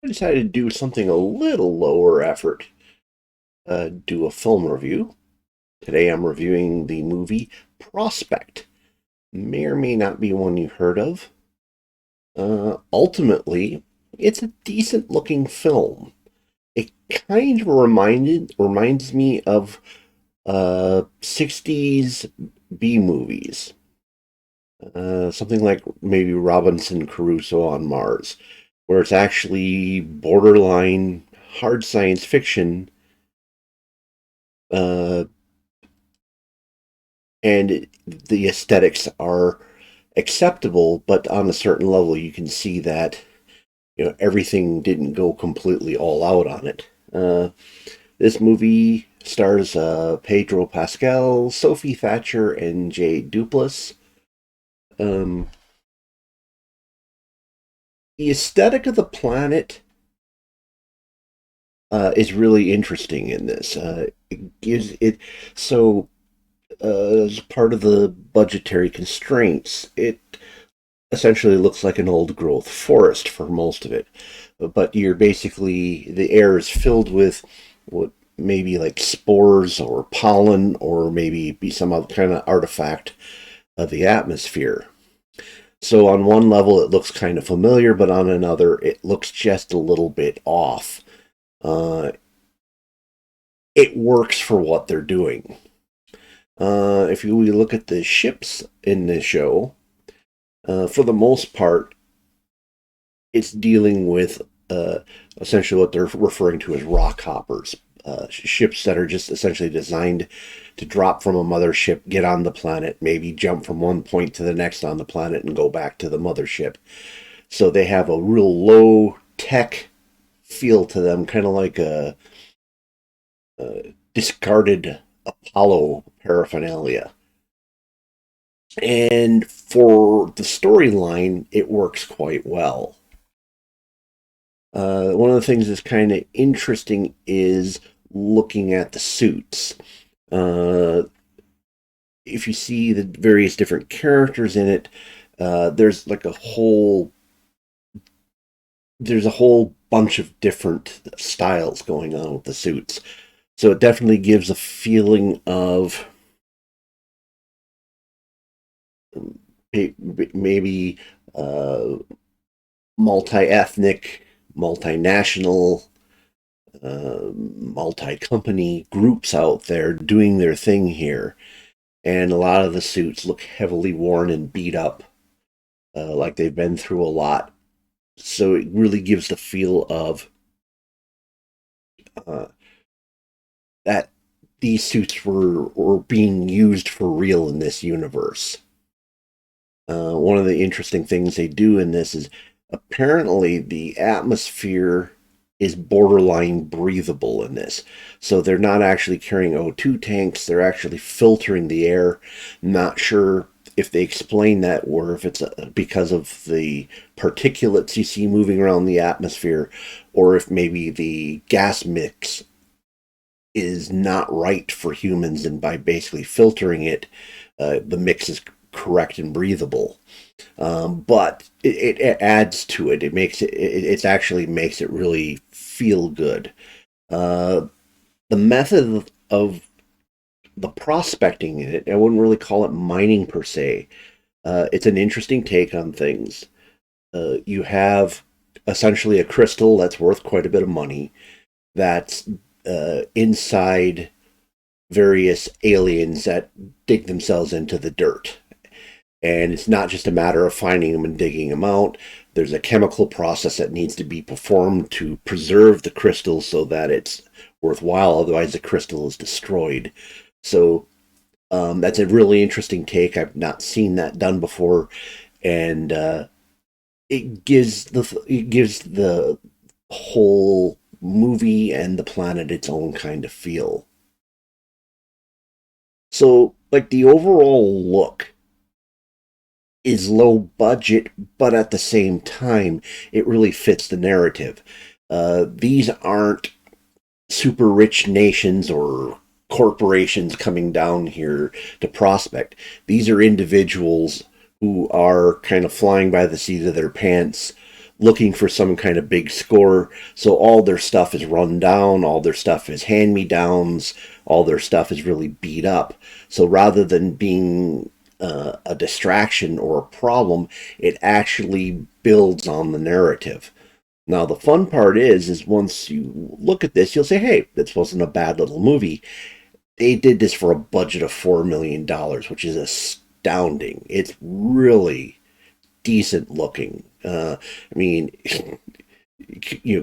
I decided to do something a little lower effort, do a film review. Today I'm reviewing the movie Prospect. May or may not be one you've heard of. Ultimately, it's a decent looking film. It kind of reminds me of 60s B movies. Something like maybe Robinson Crusoe on Mars, where it's actually borderline hard science fiction, uh, and the aesthetics are acceptable, but on a certain level, you can see that everything didn't go completely all out on it. This movie stars Pedro Pascal, Sophie Thatcher, and Jay Duplass. Um, the aesthetic of the planet is really interesting in this. It gives it so as part of the budgetary constraints, it essentially looks like an old growth forest for most of it. But you're basically, the air is filled with what maybe like spores or pollen or maybe be some other kind of artifact of the atmosphere. So on one level it looks kind of familiar, but on another it looks just a little bit off. Uh, it works for what they're doing. If we look at the ships in the show, for the most part, it's dealing with essentially what they're referring to as rock hoppers, ships that are just essentially designed to drop from a mothership, get on the planet, maybe jump from one point to the next on the planet and go back to the mothership. So they have a real low tech feel to them, kind of like a discarded Apollo paraphernalia. And for the storyline, it works quite well. One of the things that's kind of interesting is looking at the suits. Uh, if you see the various different characters in it, there's like there's a whole bunch of different styles going on with the suits. So it definitely gives a feeling of maybe uh, multi-ethnic, multinational, multi-company groups out there doing their thing here. And a lot of the suits look heavily worn and beat up, like they've been through a lot. So it really gives the feel of uh, that these suits were being used for real in this universe. One of the interesting things they do in this is apparently the atmosphere is borderline breathable in this. So they're not actually carrying O2 tanks, they're actually filtering the air. Not sure if they explain that or if it's because of the particulates you see moving around the atmosphere, or if maybe the gas mix is not right for humans, and by basically filtering it, the mix is correct and breathable. But it adds to it. It actually makes it really feel good. Uh, the method of the prospecting in it, I wouldn't really call it mining per se. It's an interesting take on things. You have essentially a crystal that's worth quite a bit of money that's inside various aliens that dig themselves into the dirt. And it's not just a matter of finding them and digging them out. There's a chemical process that needs to be performed to preserve the crystal so that it's worthwhile. Otherwise, the crystal is destroyed. So that's a really interesting take. I've not seen that done before, and it gives the whole movie and the planet its own kind of feel. So, like, the overall look is low budget, but at the same time, it really fits the narrative. These aren't super rich nations or corporations coming down here to prospect. These are individuals who are kind of flying by the seat of their pants, looking for some kind of big score. So all their stuff is run down, all their stuff is hand me downs, all their stuff is really beat up. So rather than being a distraction or a problem, it actually builds on the narrative. Now the fun part is once you look at this, you'll say, "Hey, this wasn't a bad little movie." They did this for a budget of $4 million, which is astounding. It's really decent looking. I mean,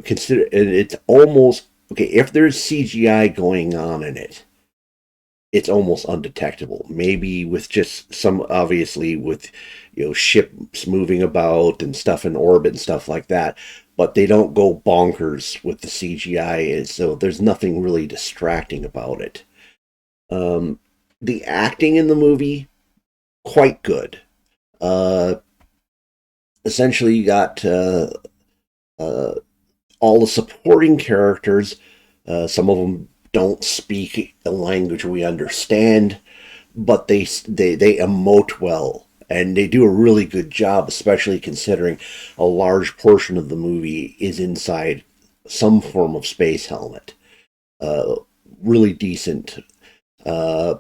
consider it's almost okay if there's CGI going on in it. It's almost undetectable. Maybe with just some, obviously with ships moving about and stuff in orbit and stuff like that, but they don't go bonkers with the CGI, so there's nothing really distracting about it. The acting in the movie, quite good. Uh, Essentially, you got uh, all the supporting characters. Some of them don't speak a language we understand, but they emote well, and they do a really good job, especially considering a large portion of the movie is inside some form of space helmet. Uh, really decent.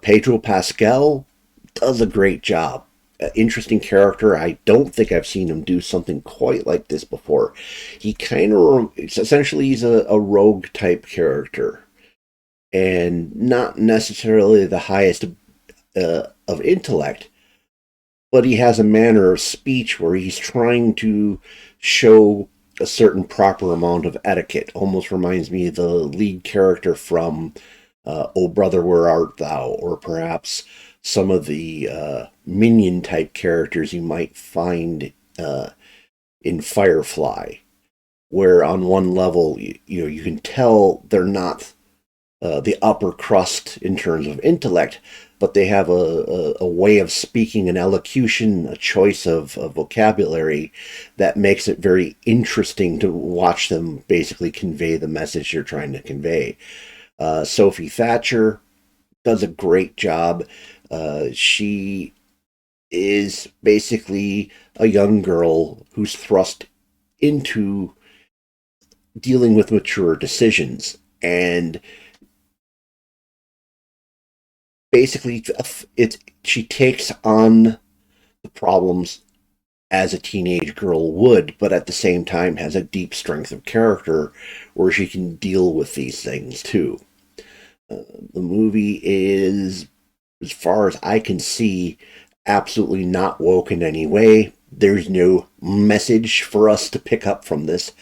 Pedro Pascal does a great job. Interesting character. I don't think I've seen him do something quite like this before. He kind of, essentially, he's a rogue type character, and not necessarily the highest of intellect, but he has a manner of speech where he's trying to show a certain proper amount of etiquette. Almost reminds me of the lead character from "Oh Brother, Where Art Thou?" or perhaps some of the minion type characters you might find in Firefly, where on one level you can tell they're not the upper crust in terms of intellect, but they have a way of speaking, an elocution, a choice of vocabulary that makes it very interesting to watch them basically convey the message you're trying to convey. Sophie Thatcher does a great job. She is basically a young girl who's thrust into dealing with mature decisions, and basically she takes on the problems as a teenage girl would, but at the same time has a deep strength of character where she can deal with these things too. The movie is, as far as I can see, absolutely not woke in any way. There's no message for us to pick up from this.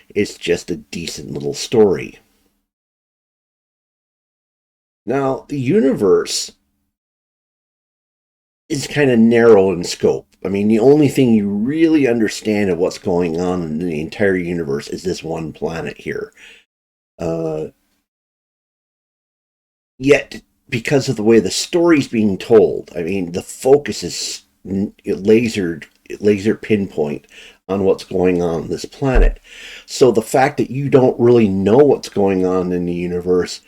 It's just a decent little story. Now, the universe is kind of narrow in scope. I mean, the only thing you really understand of what's going on in the entire universe is this one planet here. Uh, Yet, because of the way the story's being told, I mean, the focus is laser pinpoint on what's going on this planet. So the fact that you don't really know what's going on in the universe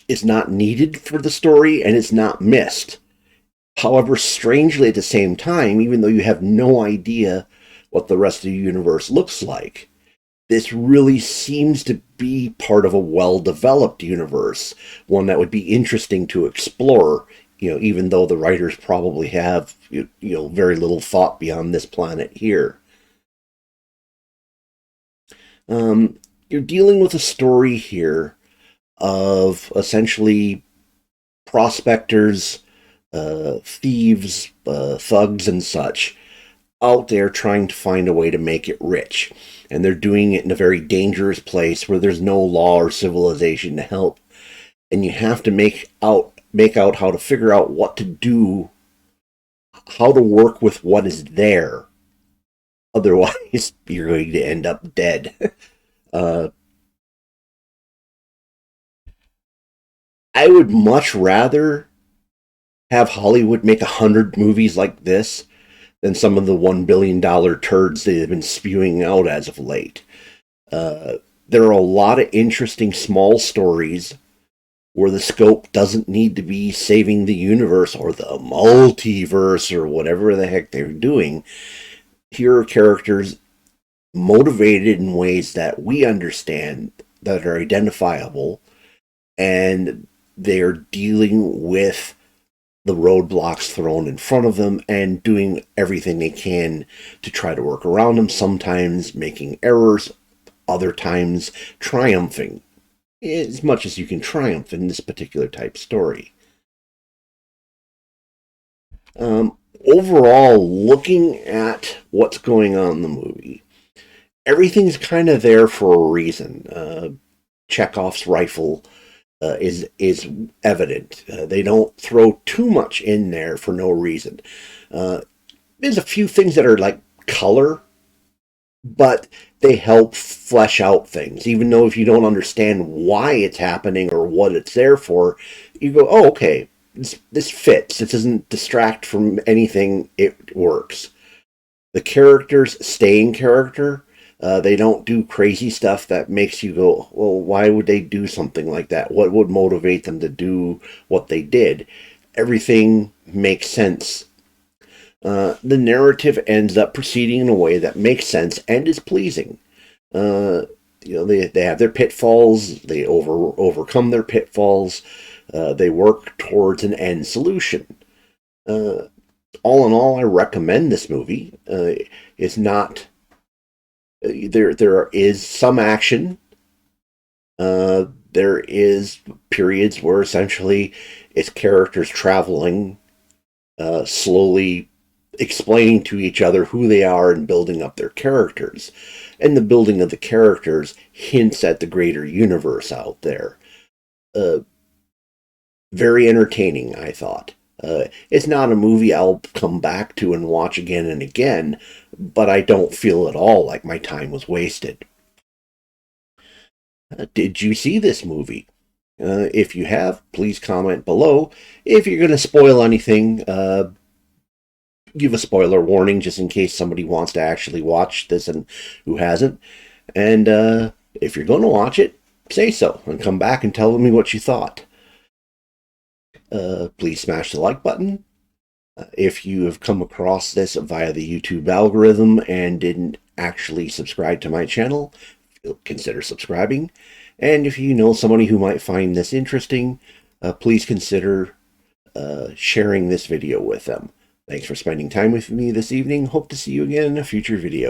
is not needed for the story, and it's not missed. However, strangely at the same time, even though you have no idea what the rest of the universe looks like, this really seems to be part of a well-developed universe, one that would be interesting to explore, even though the writers probably have, very little thought beyond this planet here. You're dealing with a story here of essentially prospectors, thieves, thugs, and such out there trying to find a way to make it rich. And they're doing it in a very dangerous place where there's no law or civilization to help. And you have to make out how to figure out what to do, how to work with what is there. Otherwise, you're going to end up dead. uh, I would much rather have Hollywood make 100 movies like this than some of the $1 billion turds they've been spewing out as of late. There are a lot of interesting small stories where the scope doesn't need to be saving the universe or the multiverse or whatever the heck they're doing. Here are characters motivated in ways that we understand, that are identifiable, and they're dealing with the roadblocks thrown in front of them and doing everything they can to try to work around them, sometimes making errors, other times triumphing, as much as you can triumph in this particular type story. Overall, looking at what's going on in the movie, everything's kind of there for a reason. Chekhov's rifle is evident. They don't throw too much in there for no reason. Uh, there's a few things that are like color, but they help flesh out things. Even though if you don't understand why it's happening or what it's there for, you go, oh, okay, this fits. It doesn't distract from anything. It works. The characters stay in character. They don't do crazy stuff that makes you go, well, why would they do something like that? What would motivate them to do what they did? Everything makes sense. The narrative ends up proceeding in a way that makes sense and is pleasing. Uh, they have their pitfalls. They overcome their pitfalls. They work towards an end solution. Uh, all in all, I recommend this movie. It's not there is some action. There is periods where essentially it's characters traveling, slowly explaining to each other who they are and building up their characters. And the building of the characters hints at the greater universe out there. Uh, Very entertaining, I thought. It's not a movie I'll come back to and watch again and again, but I don't feel at all like my time was wasted. Did you see this movie? If you have, please comment below. If you're going to spoil anything, give a spoiler warning just in case somebody wants to actually watch this and who hasn't. And if you're going to watch it, say so and come back and tell me what you thought. Please smash the like button. If you have come across this via the YouTube algorithm and didn't actually subscribe to my channel, consider subscribing. And if you know somebody who might find this interesting, please consider sharing this video with them. Thanks for spending time with me this evening. Hope to see you again in a future video.